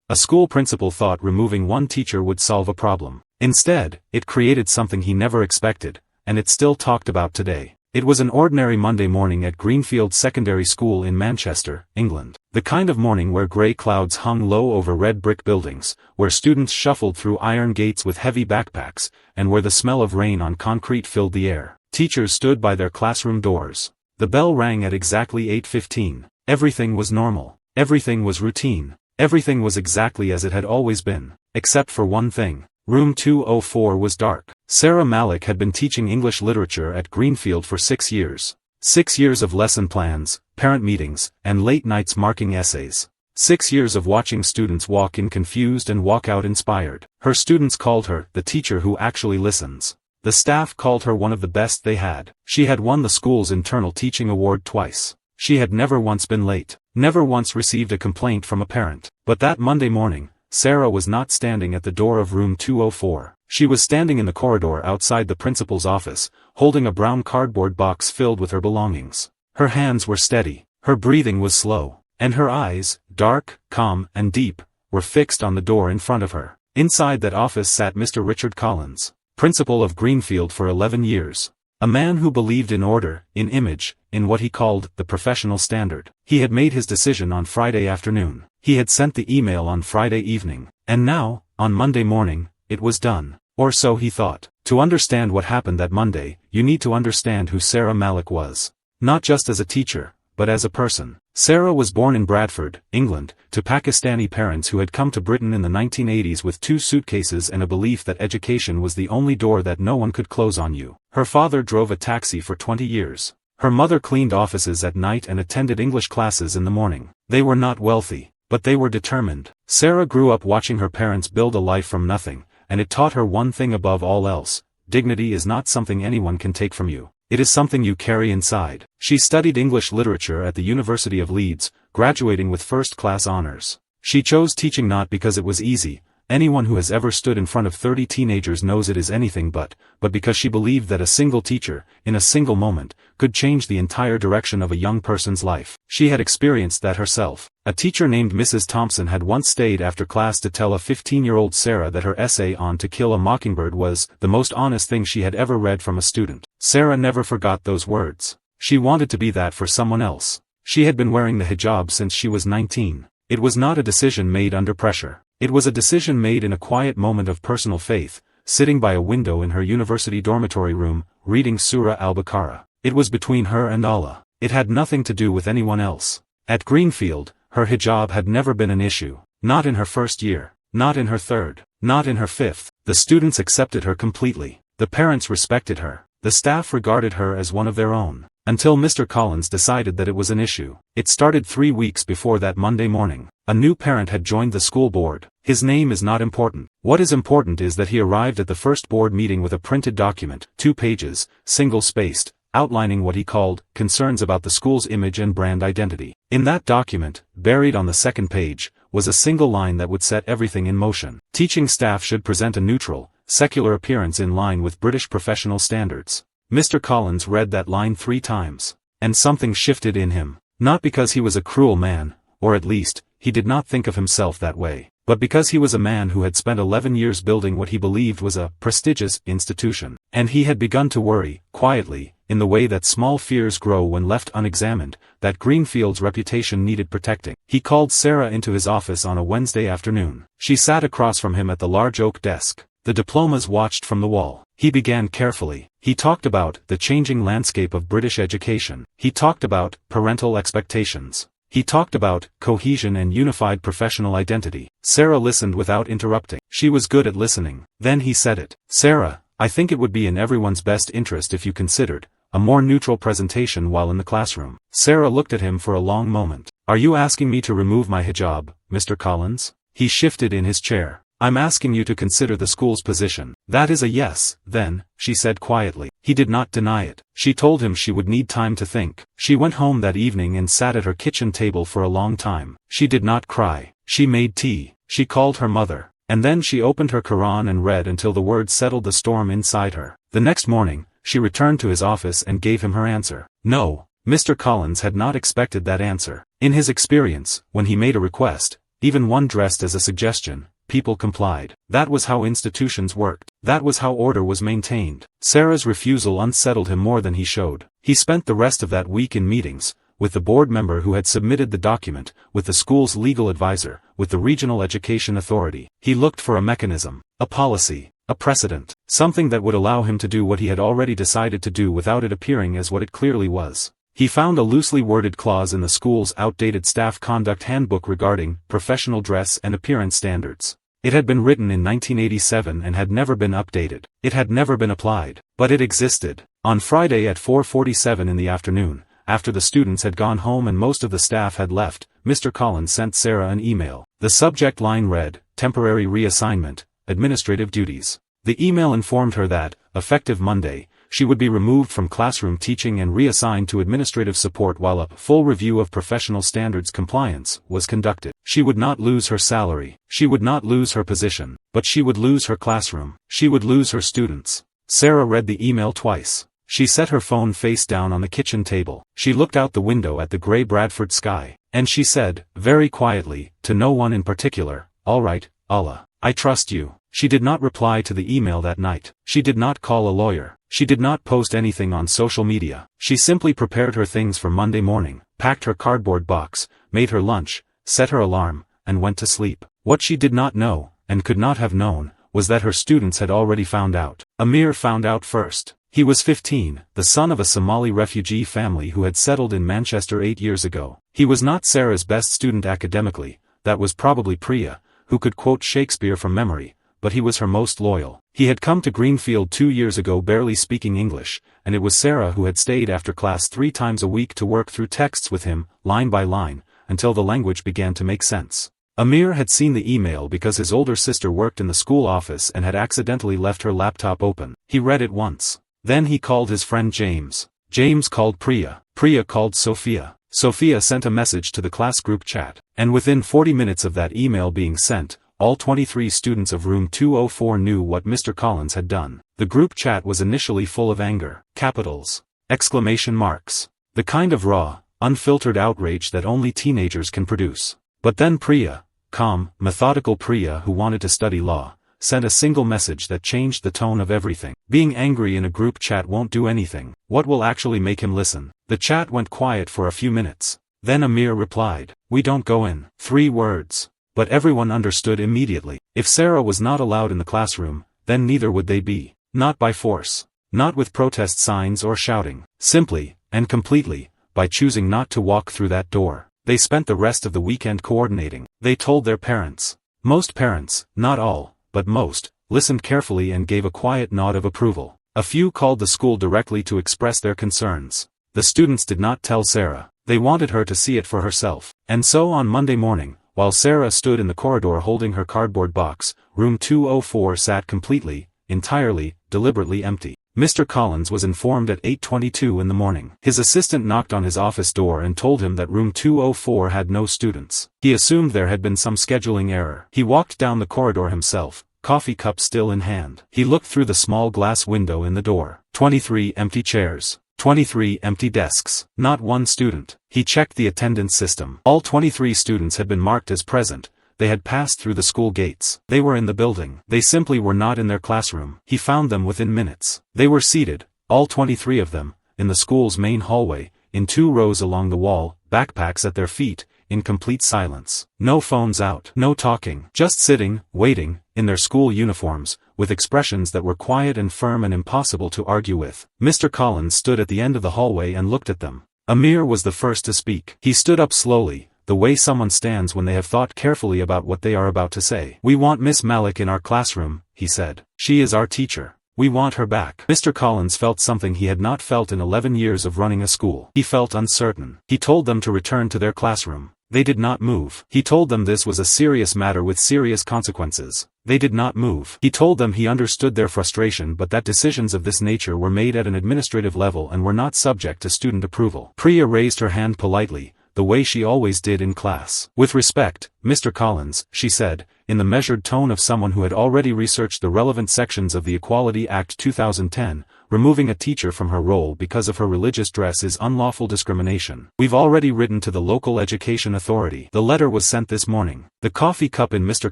A school principal thought removing one teacher would solve a problem. Instead, it created something he never expected, and it's still talked about today. It was an ordinary Monday morning at Greenfield Secondary School in Manchester, England. The kind of morning where grey clouds hung low over red brick buildings, where students shuffled through iron gates with heavy backpacks, and where the smell of rain on concrete filled the air. Teachers stood by their classroom doors. The bell rang at exactly 8:15. Everything was normal. Everything was routine. Everything was exactly as it had always been. Except for one thing. Room 204 was dark. Sarah Malik had been teaching English literature at Greenfield for 6 years. 6 years of lesson plans, parent meetings, and late nights marking essays. 6 years of watching students walk in confused and walk out inspired. Her students called her the teacher who actually listens. The staff called her one of the best they had. She had won the school's internal teaching award twice. She had never once been late, never once received a complaint from a parent. But that Monday morning, Sarah was not standing at the door of room 204. She was standing in the corridor outside the principal's office, holding a brown cardboard box filled with her belongings. Her hands were steady, her breathing was slow, and her eyes, dark, calm, and deep, were fixed on the door in front of her. Inside that office sat Mr. Richard Collins, principal of Greenfield for 11 years. A man who believed in order, in image, in what he called the professional standard. He had made his decision on Friday afternoon. He had sent the email on Friday evening. And now, on Monday morning, it was done. Or so he thought. To understand what happened that Monday, you need to understand who Sarah Malik was. Not just as a teacher, but as a person. Sarah was born in Bradford, England, to Pakistani parents who had come to Britain in the 1980s with 2 suitcases and a belief that education was the only door that no one could close on you. Her father drove a taxi for 20 years. Her mother cleaned offices at night and attended English classes in the morning. They were not wealthy, but they were determined. Sarah grew up watching her parents build a life from nothing, and it taught her one thing above all else: dignity is not something anyone can take from you. It is something you carry inside. She studied English literature at the University of Leeds, graduating with first-class honors. She chose teaching not because it was easy. Anyone who has ever stood in front of 30 teenagers knows it is anything but because she believed that a single teacher, in a single moment, could change the entire direction of a young person's life. She had experienced that herself. A teacher named Mrs. Thompson had once stayed after class to tell a 15-year-old Sarah that her essay on To Kill a Mockingbird was the most honest thing she had ever read from a student. Sarah never forgot those words. She wanted to be that for someone else. She had been wearing the hijab since she was 19. It was not a decision made under pressure. It was a decision made in a quiet moment of personal faith, sitting by a window in her university dormitory room, reading Surah Al-Baqarah. It was between her and Allah. It had nothing to do with anyone else. At Greenfield, her hijab had never been an issue. Not in her first year. Not in her third. Not in her fifth. The students accepted her completely. The parents respected her. The staff regarded her as one of their own. Until Mr. Collins decided that it was an issue. It started 3 weeks before that Monday morning. A new parent had joined the school board. His name is not important. What is important is that he arrived at the first board meeting with a printed document, 2 pages, single-spaced, outlining what he called concerns about the school's image and brand identity. In that document, buried on the second page, was a single line that would set everything in motion. Teaching staff should present a neutral, secular appearance in line with British professional standards. Mr. Collins read that line 3 times. And something shifted in him. Not because he was a cruel man, or at least, he did not think of himself that way, but because he was a man who had spent 11 years building what he believed was a prestigious institution. And he had begun to worry, quietly, in the way that small fears grow when left unexamined, that Greenfield's reputation needed protecting. He called Sarah into his office on a Wednesday afternoon. She sat across from him at the large oak desk. The diplomas watched from the wall. He began carefully. He talked about the changing landscape of British education. He talked about parental expectations. He talked about cohesion and unified professional identity. Sarah listened without interrupting. She was good at listening. Then he said it. Sarah, I think it would be in everyone's best interest if you considered a more neutral presentation while in the classroom. Sarah looked at him for a long moment. Are you asking me to remove my hijab, Mr. Collins? He shifted in his chair. I'm asking you to consider the school's position. That is a yes, then, she said quietly. He did not deny it. She told him she would need time to think. She went home that evening and sat at her kitchen table for a long time. She did not cry. She made tea. She called her mother. And then she opened her Quran and read until the words settled the storm inside her. The next morning, she returned to his office and gave him her answer. No, Mr. Collins had not expected that answer. In his experience, when he made a request, even one dressed as a suggestion. People complied. That was how institutions worked. That was how order was maintained. Sarah's refusal unsettled him more than he showed. He spent the rest of that week in meetings, with the board member who had submitted the document, with the school's legal advisor, with the regional education authority. He looked for a mechanism, a policy, a precedent, something that would allow him to do what he had already decided to do without it appearing as what it clearly was. He found a loosely worded clause in the school's outdated staff conduct handbook regarding professional dress and appearance standards. It had been written in 1987 and had never been updated. It had never been applied. But it existed. On Friday at 4:47 in the afternoon, after the students had gone home and most of the staff had left, Mr. Collins sent Sarah an email. The subject line read, "Temporary reassignment, administrative duties." The email informed her that, effective Monday, she would be removed from classroom teaching and reassigned to administrative support while a full review of professional standards compliance was conducted. She would not lose her salary. She would not lose her position. But she would lose her classroom. She would lose her students. Sarah read the email twice. She set her phone face down on the kitchen table. She looked out the window at the gray Bradford sky. And she said, very quietly, to no one in particular, "All right, Allah. I trust you." She did not reply to the email that night. She did not call a lawyer. She did not post anything on social media. She simply prepared her things for Monday morning, packed her cardboard box, made her lunch, set her alarm, and went to sleep. What she did not know, and could not have known, was that her students had already found out. Amir found out first. He was 15, the son of a Somali refugee family who had settled in Manchester 8 years ago. He was not Sarah's best student academically, that was probably Priya, who could quote Shakespeare from memory, but he was her most loyal. He had come to Greenfield 2 years ago barely speaking English, and it was Sarah who had stayed after class 3 times a week to work through texts with him, line by line, until the language began to make sense. Amir had seen the email because his older sister worked in the school office and had accidentally left her laptop open. He read it once. Then he called his friend James. James called Priya. Priya called Sophia. Sophia sent a message to the class group chat. And within 40 minutes of that email being sent, all 23 students of room 204 knew what Mr. Collins had done. The group chat was initially full of anger, capitals, exclamation marks, the kind of raw, unfiltered outrage that only teenagers can produce. But then Priya, calm, methodical Priya who wanted to study law, sent a single message that changed the tone of everything. Being angry in a group chat won't do anything. What will actually make him listen? The chat went quiet for a few minutes. Then Amir replied, "We don't go in." 3 words. But everyone understood immediately. If Sarah was not allowed in the classroom, then neither would they be. Not by force. Not with protest signs or shouting. Simply, and completely, by choosing not to walk through that door. They spent the rest of the weekend coordinating. They told their parents. Most parents, not all, but most, listened carefully and gave a quiet nod of approval. A few called the school directly to express their concerns. The students did not tell Sarah. They wanted her to see it for herself. And so on Monday morning, while Sarah stood in the corridor holding her cardboard box, room 204 sat completely, entirely, deliberately empty. Mr. Collins was informed at 8:22 in the morning. His assistant knocked on his office door and told him that room 204 had no students. He assumed there had been some scheduling error. He walked down the corridor himself, coffee cup still in hand. He looked through the small glass window in the door. 23 empty chairs. 23 empty desks. Not one student. He checked the attendance system. All 23 students had been marked as present. They had passed through the school gates. They were in the building. They simply were not in their classroom. He found them within minutes. They were seated, all 23 of them, in the school's main hallway, in 2 rows along the wall, backpacks at their feet, in complete silence. No phones out. No talking. Just sitting, waiting, in their school uniforms, with expressions that were quiet and firm and impossible to argue with. Mr. Collins stood at the end of the hallway and looked at them. Amir was the first to speak. He stood up slowly, the way someone stands when they have thought carefully about what they are about to say. "We want Miss Malik in our classroom," he said. "She is our teacher. We want her back." Mr. Collins felt something he had not felt in 11 years of running a school. He felt uncertain. He told them to return to their classroom. They did not move. He told them this was a serious matter with serious consequences. They did not move. He told them he understood their frustration but that decisions of this nature were made at an administrative level and were not subject to student approval. Priya raised her hand politely, the way she always did in class. "With respect, Mr. Collins," she said, in the measured tone of someone who had already researched the relevant sections of the Equality Act 2010, removing a teacher from her role because of her religious dress is unlawful discrimination. We've already written to the local education authority. The letter was sent this morning. The coffee cup in Mr.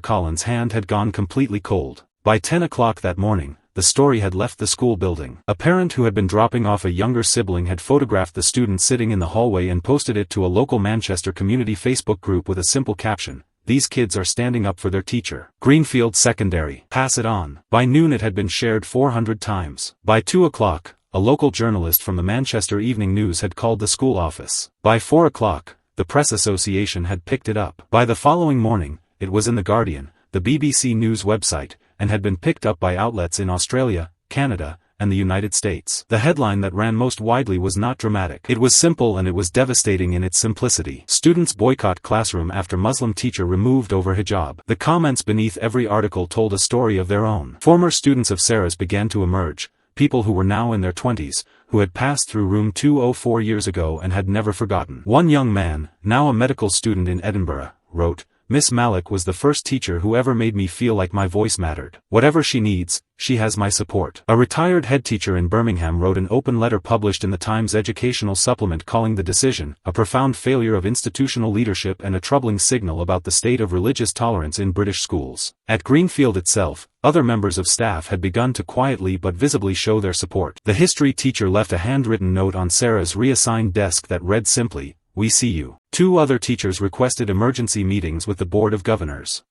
Collins' hand had gone completely cold. By 10 o'clock that morning, the story had left the school building. A parent who had been dropping off a younger sibling had photographed the student sitting in the hallway and posted it to a local Manchester community Facebook group with a simple caption: "These kids are standing up for their teacher. Greenfield Secondary. Pass it on." By noon it had been shared 400 times. By 2 o'clock, a local journalist from the Manchester Evening News had called the school office. By 4 o'clock, the Press Association had picked it up. By the following morning, it was in The Guardian, the BBC News website, and had been picked up by outlets in Australia, Canada, and the United States. The headline that ran most widely was not dramatic. It was simple and it was devastating in its simplicity. Students boycott classroom after Muslim teacher removed over hijab. The comments beneath every article told a story of their own. Former students of Sarah's began to emerge, people who were now in their 20s, who had passed through room 204 years ago and had never forgotten. One young man, now a medical student in Edinburgh, wrote, "Miss Malik was the first teacher who ever made me feel like my voice mattered. Whatever she needs, she has my support." A retired head teacher in Birmingham wrote an open letter published in the Times educational supplement calling the decision a profound failure of institutional leadership and a troubling signal about the state of religious tolerance in British schools. At Greenfield itself, other members of staff had begun to quietly but visibly show their support. The history teacher left a handwritten note on Sarah's reassigned desk that read simply, "We see you." 2 other teachers requested emergency meetings with the Board of Governors.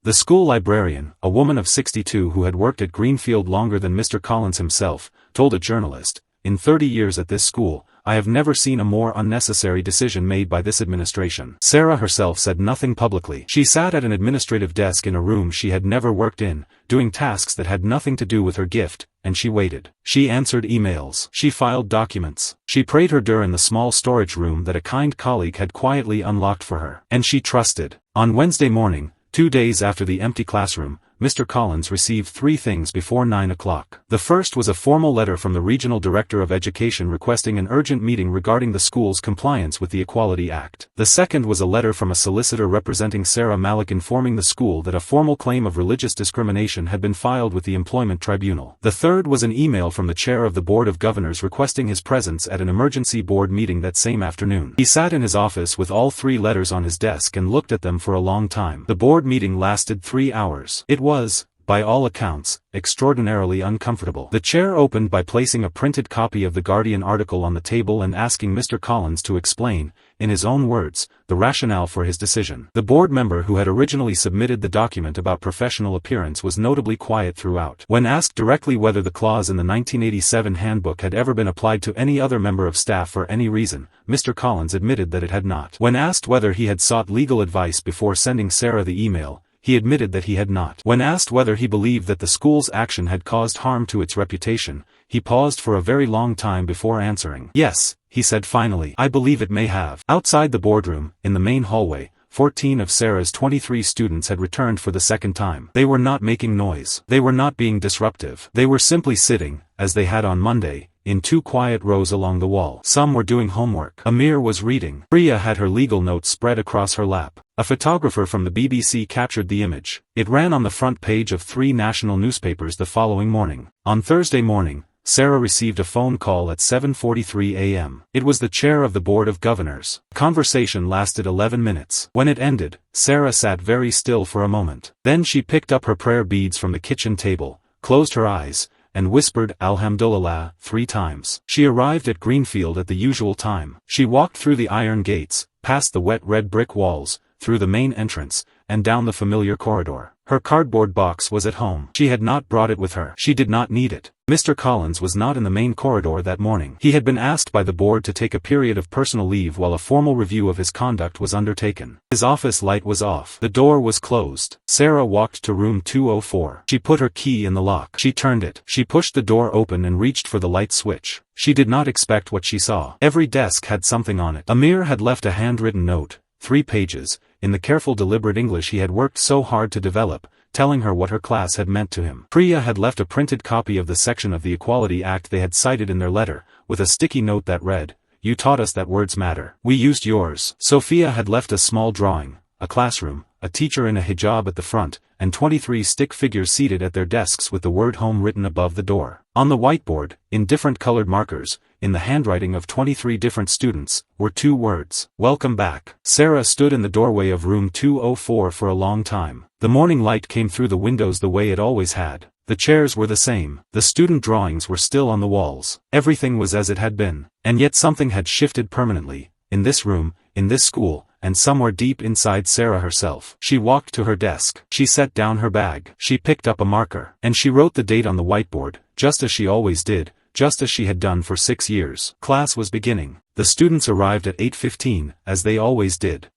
The school librarian, a woman of 62 who had worked at Greenfield longer than Mr. Collins himself, told a journalist, "In 30 years at this school, I have never seen a more unnecessary decision made by this administration." Sarah herself said nothing publicly. She sat at an administrative desk in a room she had never worked in, doing tasks that had nothing to do with her gift, and she waited. She answered emails. She filed documents. She prayed her dur in the small storage room that a kind colleague had quietly unlocked for her. And she trusted. On Wednesday morning, 2 days after the empty classroom, Mr. Collins received 3 things before 9 o'clock. The first was a formal letter from the Regional Director of Education requesting an urgent meeting regarding the school's compliance with the Equality Act. The second was a letter from a solicitor representing Sarah Malik informing the school that a formal claim of religious discrimination had been filed with the Employment Tribunal. The third was an email from the chair of the Board of Governors requesting his presence at an emergency board meeting that same afternoon. He sat in his office with all 3 letters on his desk and looked at them for a long time. The board meeting lasted 3 hours. It was, by all accounts, extraordinarily uncomfortable. The chair opened by placing a printed copy of the Guardian article on the table and asking Mr. Collins to explain, in his own words, the rationale for his decision. The board member who had originally submitted the document about professional appearance was notably quiet throughout. When asked directly whether the clause in the 1987 handbook had ever been applied to any other member of staff for any reason, Mr. Collins admitted that it had not. When asked whether he had sought legal advice before sending Sarah the email, he admitted that he had not. When asked whether he believed that the school's action had caused harm to its reputation, he paused for a very long time before answering. "Yes," he said finally, "I believe it may have." Outside the boardroom, in the main hallway, 14 of Sarah's 23 students had returned for the second time. They were not making noise. They were not being disruptive. They were simply sitting, as they had on Monday, in 2 quiet rows along the wall. Some were doing homework. Amir was reading. Priya had her legal notes spread across her lap. A photographer from the BBC captured the image. It ran on the front page of 3 national newspapers the following morning. On Thursday morning, Sarah received a phone call at 7:43 a.m. It was the chair of the Board of Governors. The conversation lasted 11 minutes. When it ended, Sarah sat very still for a moment. Then she picked up her prayer beads from the kitchen table, closed her eyes, and whispered Alhamdulillah 3 times. She arrived at Greenfield at the usual time. She walked through the iron gates, past the wet red brick walls, through the main entrance, and down the familiar corridor. Her cardboard box was at home. She had not brought it with her. She did not need it. Mr. Collins was not in the main corridor that morning. He had been asked by the board to take a period of personal leave while a formal review of his conduct was undertaken. His office light was off. The door was closed. Sarah walked to room 204. She put her key in the lock. She turned it. She pushed the door open and reached for the light switch. She did not expect what she saw. Every desk had something on it. Amir had left a handwritten note, 3 pages, in the careful deliberate English he had worked so hard to develop, telling her what her class had meant to him. Priya had left a printed copy of the section of the Equality Act they had cited in their letter, with a sticky note that read, "You taught us that words matter. We used yours." Sophia had left a small drawing, a classroom, a teacher in a hijab at the front, and 23 stick figures seated at their desks with the word home written above the door. On the whiteboard, in different colored markers, in the handwriting of 23 different students, were 2 words: welcome back. Sarah stood in the doorway of room 204 for a long time. The morning light came through the windows the way it always had. The chairs were the same. The student drawings were still on the walls. Everything was as it had been. And yet something had shifted permanently, in this room, in this school, and somewhere deep inside Sarah herself. She walked to her desk. She set down her bag. She picked up a marker. And she wrote the date on the whiteboard, just as she always did, just as she had done for 6 years. Class was beginning. The students arrived at 8:15, as they always did.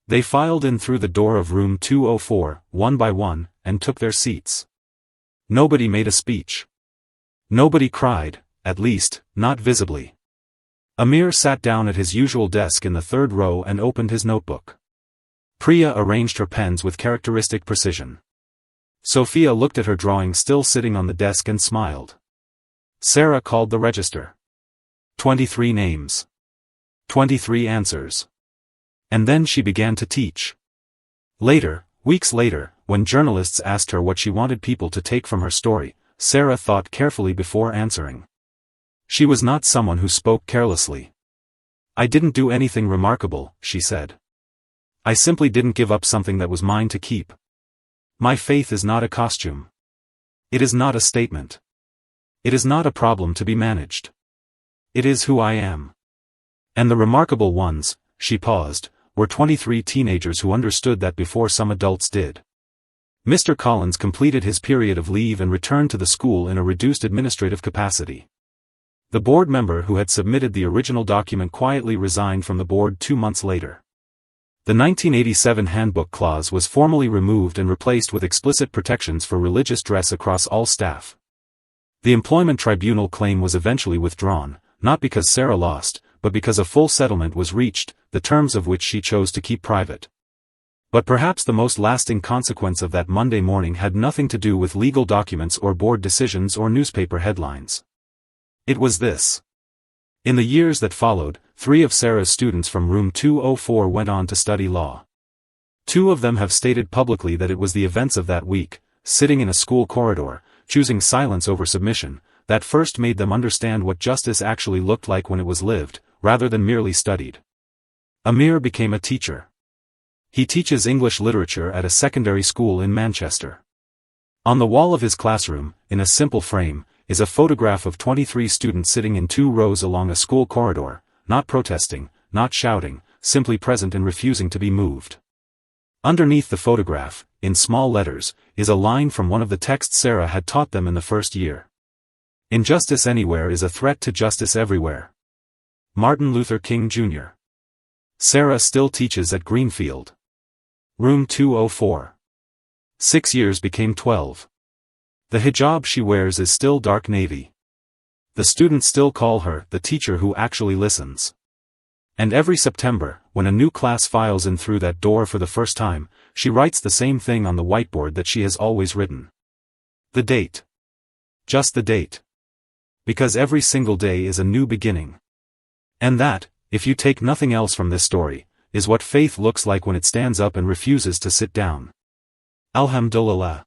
They filed in through the door of room 204, one by one, and took their seats. Nobody made a speech. Nobody cried, at least, not visibly. Amir sat down at his usual desk in the 3rd row and opened his notebook. Priya arranged her pens with characteristic precision. Sophia looked at her drawing still sitting on the desk and smiled. Sarah called the register. 23 names. 23 answers. And then she began to teach. Later, weeks later, when journalists asked her what she wanted people to take from her story, Sarah thought carefully before answering. She was not someone who spoke carelessly. I didn't do anything remarkable, she said. I simply didn't give up something that was mine to keep. My faith is not a costume. It is not a statement. It is not a problem to be managed. It is who I am. And the remarkable ones, she paused, were 23 teenagers who understood that before some adults did. Mr. Collins completed his period of leave and returned to the school in a reduced administrative capacity. The board member who had submitted the original document quietly resigned from the board 2 months later. The 1987 handbook clause was formally removed and replaced with explicit protections for religious dress across all staff. The employment tribunal claim was eventually withdrawn, not because Sarah lost, but because a full settlement was reached, the terms of which she chose to keep private. But perhaps the most lasting consequence of that Monday morning had nothing to do with legal documents or board decisions or newspaper headlines. It was this. In the years that followed, 3 of Sarah's students from room 204 went on to study law. 2 of them have stated publicly that it was the events of that week, sitting in a school corridor, choosing silence over submission, that first made them understand what justice actually looked like when it was lived, rather than merely studied. Amir became a teacher. He teaches English literature at a secondary school in Manchester. On the wall of his classroom, in a simple frame, is a photograph of 23 students sitting in 2 rows along a school corridor, not protesting, not shouting, simply present and refusing to be moved. Underneath the photograph, in small letters, is a line from one of the texts Sarah had taught them in the first year. Injustice anywhere is a threat to justice everywhere. Martin Luther King Jr. Sarah still teaches at Greenfield. Room 204. 6 years became 12. The hijab she wears is still dark navy. The students still call her the teacher who actually listens. And every September, when a new class files in through that door for the first time, she writes the same thing on the whiteboard that she has always written. The date. Just the date. Because every single day is a new beginning. And that, if you take nothing else from this story, is what faith looks like when it stands up and refuses to sit down. Alhamdulillah.